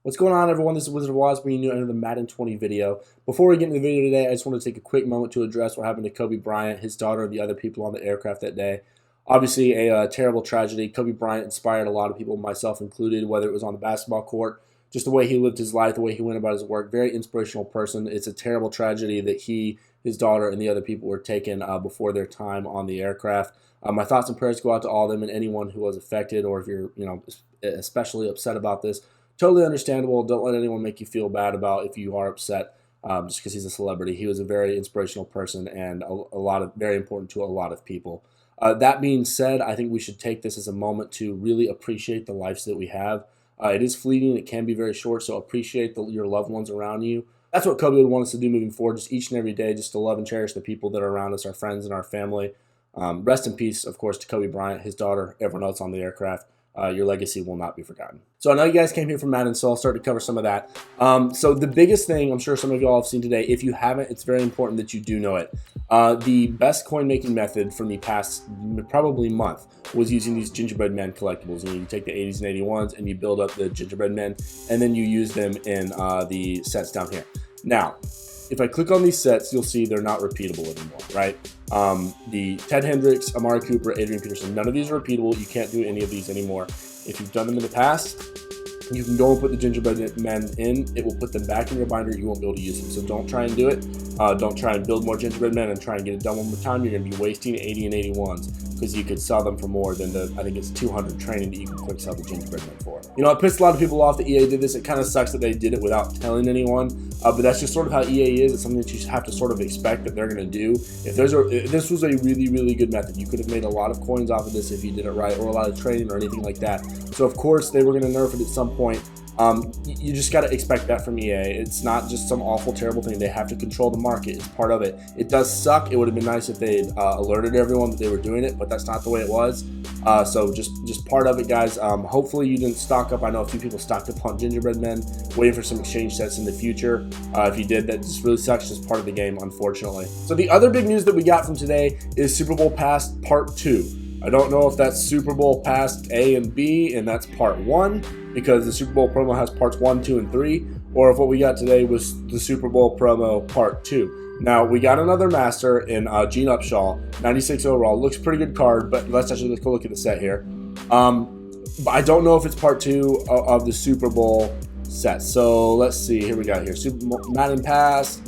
What's going on, everyone? This is Wizard of Oz bringing you another Madden 20 video. Before we get into the video today, I just want to take a quick moment to address what happened to Kobe Bryant, his daughter, and the other people on the aircraft that day. Obviously, a terrible tragedy. Kobe Bryant inspired a lot of people, myself included, whether it was on the basketball court, just the way he lived his life, the way he went about his work. Very inspirational person. It's a terrible tragedy that he, his daughter, and the other people were taken before their time on the aircraft. My thoughts and prayers go out to all of them and anyone who was affected, or if you're, especially upset about this. Totally understandable. Don't let anyone make you feel bad about if you are upset just because he's a celebrity. He was a very inspirational person and very important to a lot of people. That being said, I think we should take this as a moment to really appreciate the lives that we have. It is fleeting. It can be very short, so appreciate your loved ones around you. That's what Kobe would want us to do moving forward, just each and every day, just to love and cherish the people that are around us, our friends and our family. Rest in peace, of course, to Kobe Bryant, his daughter, everyone else on the aircraft. Your legacy will not be forgotten. So I know you guys came here from Madden, so I'll start to cover some of that. So the biggest thing, I'm sure some of you all have seen today, if you haven't, it's very important that you do know it. The best coin making method from the past probably month was using these gingerbread men collectibles. You take the 80s and 81s and you build up the gingerbread men, and then you use them in the sets down here. Now, if I click on these sets, you'll see they're not repeatable anymore, right? The Ted Hendricks, Amari Cooper, Adrian Peterson, none of these are repeatable. You can't do any of these anymore. If you've done them in the past, you can go and put the gingerbread men in. It will put them back in your binder. You won't be able to use them. So don't try and do it. Don't try and build more gingerbread men and try and get it done one more time. You're going to be wasting 80 and 81s because you could sell them for more than I think it's 200 training that you can quick sell the gingerbread men for. It pissed a lot of people off that EA did this. It kind of sucks that they did it without telling anyone. But that's just sort of how EA is. It's something that you have to sort of expect that they're going to do. If this was a really, really good method, you could have made a lot of coins off of this if you did it right, or a lot of training or anything like that. So of course they were going to nerf it at some point. You just got to expect that from EA. It's not just some awful, terrible thing. They have to control the market. It's part of it. It does suck. It would have been nice if they alerted everyone that they were doing it, but that's not the way it was. So just part of it, guys. Hopefully you didn't stock up. I know a few people stocked up on gingerbread men, waiting for some exchange sets in the future. If you did, that just really sucks. Just part of the game, unfortunately. So the other big news that we got from today is Super Bowl Pass Part 2. I don't know if that's Super Bowl Pass A and B, and that's Part 1, because the Super Bowl promo has Parts 1, 2, and 3, or if what we got today was the Super Bowl promo Part 2. Now, we got another master in Gene Upshaw, 96 overall. Looks pretty good card, but let's go look at the set here. But I don't know if it's Part 2 of the Super Bowl set. So let's see. Here we got here. Super Madden Pass,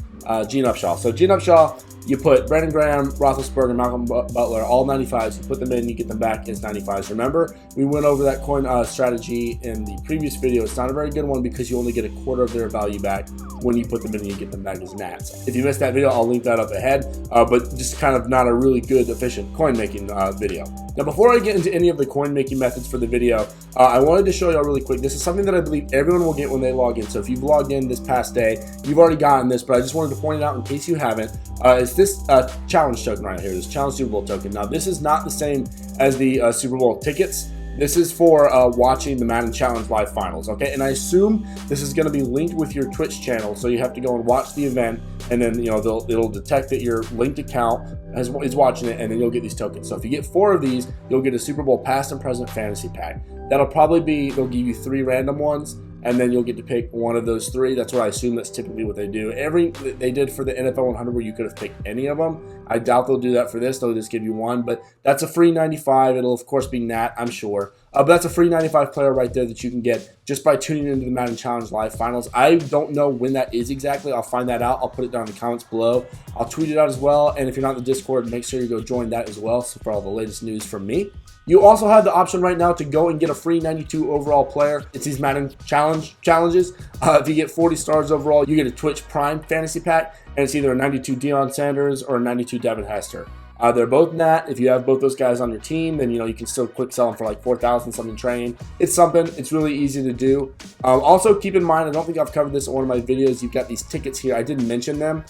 Gene Upshaw. So Gene Upshaw, you put Brandon Graham, Roethlisberger, Malcolm Butler, all 95s. You put them in, you get them back as 95s. Remember, we went over that coin strategy in the previous video. It's not a very good one because you only get a quarter of their value back when you put them in and you get them back as nats. If you missed that video, I'll link that up ahead, but just kind of not a really good, efficient coin making video. Now, before I get into any of the coin making methods for the video, I wanted to show y'all really quick. This is something that I believe everyone will get when they log in. So if you've logged in this past day, you've already gotten this, but I just wanted to point it out in case you haven't. It's this challenge token right here, this challenge Super Bowl token. Now, this is not the same as the Super Bowl tickets. This is for watching the Madden Challenge Live Finals, okay? And I assume this is going to be linked with your Twitch channel, so you have to go and watch the event, and then it'll detect that your linked account is watching it, and then you'll get these tokens. So if you get 4 of these, you'll get a Super Bowl past and present fantasy pack. That'll probably be, they'll give you 3 random ones, and then you'll get to pick one of those 3. That's what I assume that's typically what they do. They did for the NFL 100 where you could have picked any of them. I doubt they'll do that for this. They'll just give you one, but that's a free 95. It'll of course be Nat, I'm sure. But that's a free 95 player right there that you can get just by tuning into the Madden Challenge Live Finals. I don't know when that is exactly. I'll find that out. I'll put it down in the comments below. I'll tweet it out as well. And if you're not in the Discord, make sure you go join that as well. So for all the latest news from me. You also have the option right now to go and get a free 92 overall player. It's these Madden challenges. If you get 40 stars overall, you get a Twitch Prime fantasy pack, and it's either a 92 Deion Sanders or a 92 Devin Hester. They're both nat. If you have both those guys on your team, then you can still quick sell them for like 4,000 something training. It's something. It's really easy to do. Also, keep in mind, I don't think I've covered this in one of my videos. You've got these tickets here. I didn't mention them.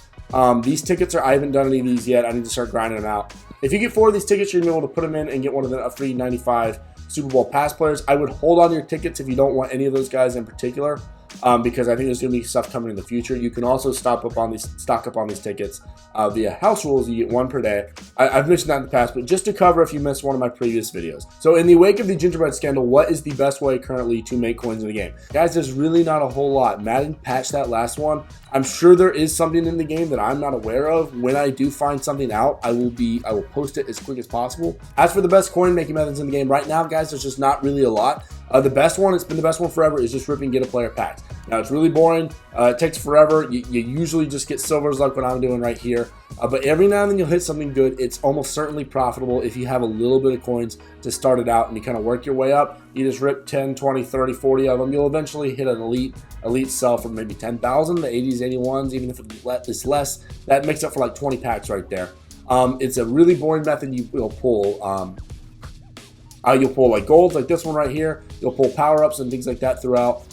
These tickets I haven't done any of these yet. I need to start grinding them out. If you get 4 of these tickets, you're going to be able to put them in and get one of the free 95 Super Bowl pass players. I would hold on to your tickets if you don't want any of those guys in particular. because I think there's going to be stuff coming in the future. You can also stock up on these tickets via house rules. You get 1 per day. I've mentioned that in the past, but just to cover if you missed one of my previous videos. So in the wake of the gingerbread scandal, what is the best way currently to make coins in the game? Guys, there's really not a whole lot. Madden patched that last one. I'm sure there is something in the game that I'm not aware of. When I do find something out, I will post it as quick as possible. As for the best coin making methods in the game right now, guys, there's just not really a lot. The best one, it's been the best one forever, is just ripping get a player packs. Now it's really boring. It takes forever. You usually just get silvers like what I'm doing right here. But every now and then you'll hit something good. It's almost certainly profitable if you have a little bit of coins to start it out and you kind of work your way up. You just rip 10, 20, 30, 40 of them. You'll eventually hit an elite sell for maybe 10,000, the 80s, 81s, even if it's less. That makes up for like 20 packs right there. It's a really boring method. You'll pull like golds like this one right here. You'll pull power-ups and things like that throughout.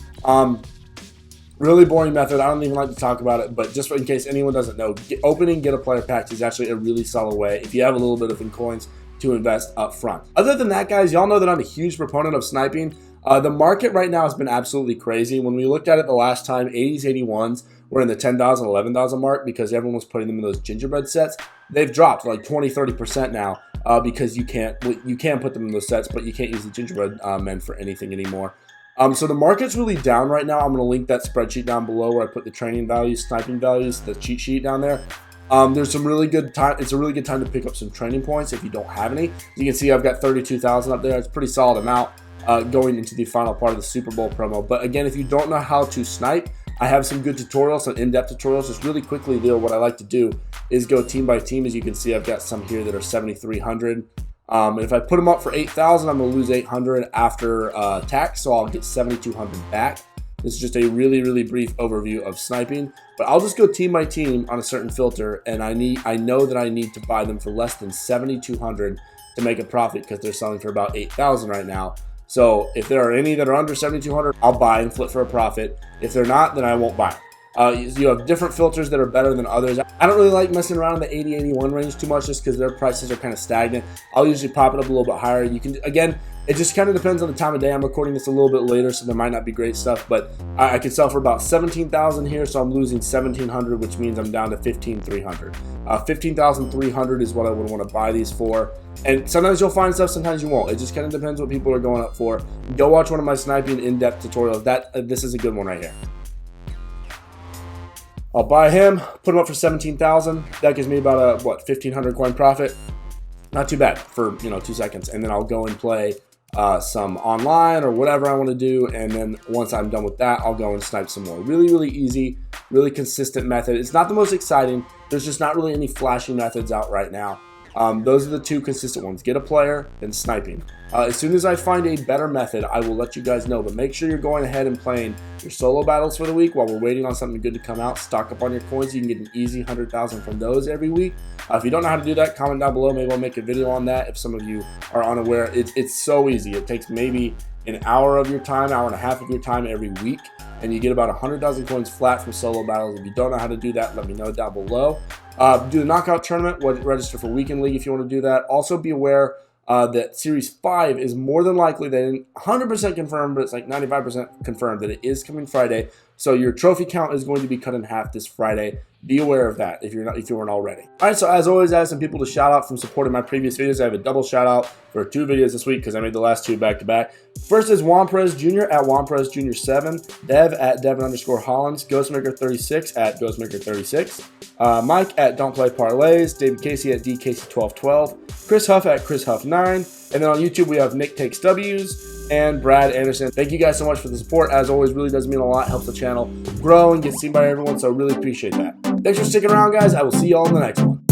Really boring method. I don't even like to talk about it, but just in case anyone doesn't know, opening get a player packs is actually a really solid way if you have a little bit of in coins to invest up front. Other than that, guys, y'all know that I'm a huge proponent of sniping. The market right now has been absolutely crazy. When we looked at it the last time, 80s, 81s were in the 10,000, 11,000 mark because everyone was putting them in those gingerbread sets. They've dropped like 20, 30% now because you can put them in those sets, but you can't use the gingerbread men for anything anymore. So the market's really down right now. I'm going to link that spreadsheet down below where I put the training values, sniping values, the cheat sheet down there. There's some really good time. It's a really good time to pick up some training points if you don't have any. You can see I've got 32,000 up there. It's a pretty solid amount going into the final part of the Super Bowl promo. But again, if you don't know how to snipe, I have some good tutorials, some in-depth tutorials. Just really quickly, what I like to do is go team by team. As you can see, I've got some here that are 7,300. And if I put them up for 8,000, I'm going to lose 800 after tax, so I'll get 7,200 back. This is just a really, really brief overview of sniping, but I'll just go team by team on a certain filter, and I know that I need to buy them for less than 7,200 to make a profit because they're selling for about 8,000 right now. So if there are any that are under 7,200, I'll buy and flip for a profit. If they're not, then I won't buy. You have different filters that are better than others. I don't really like messing around in the 80, 81 range too much just because their prices are kind of stagnant. I'll usually pop it up a little bit higher. You can, again, it just kind of depends on the time of day. I'm recording this a little bit later, so there might not be great stuff, but I could sell for about 17,000 here, so I'm losing 1,700, which means I'm down to 15,300. 15,300 is what I would want to buy these for. And sometimes you'll find stuff, sometimes you won't. It just kind of depends what people are going up for. Go watch one of my sniping in-depth tutorials. This is a good one right here. I'll buy him, put him up for 17,000. That gives me about a 1,500 coin profit. Not too bad for 2 seconds, and then I'll go and play some online or whatever I want to do, and then once I'm done with that, I'll go and snipe some more. Really, really easy, really consistent method. It's not the most exciting. There's just not really any flashy methods out right now. Those are the two consistent ones: get a player and sniping. As soon as I find a better method, I will let you guys know, but make sure you're going ahead and playing your solo battles for the week while we're waiting on something good to come out. Stock up on your coins. You can get an easy 100,000 from those every week. If you don't know how to do that, comment down below. Maybe I'll make a video on that if some of you are unaware. It's so easy. It takes maybe an hour of your time, hour and a half of your time every week, and you get about 100,000 coins flat from solo battles. If you don't know how to do that, let me know down below. Do the knockout tournament, register for weekend league if you want to do that. Also be aware that Series 5 is more than likely, they didn't 100% confirmed, but it's like 95% confirmed that it is coming Friday. So your trophy count is going to be cut in half this Friday. Be aware of that if you weren't already. All right, so as always, I have some people to shout out from supporting my previous videos. I have a double shout out for 2 videos this week because I made the last 2 back to back. First is Juan Perez Jr. at Juan Perez Jr. 7, Dev at Devin_Hollins, Ghostmaker36 at Ghostmaker36, Mike at Don't Play Parlays, David Casey at DCasey1212, Chris Huff at Chris Huff 9, and then on YouTube we have NickTakesWs and Brad Anderson. Thank you guys so much for the support. As always, really does mean a lot. Helps the channel grow and get seen by everyone, so really appreciate that. Thanks for sticking around, guys. I will see y'all in the next one.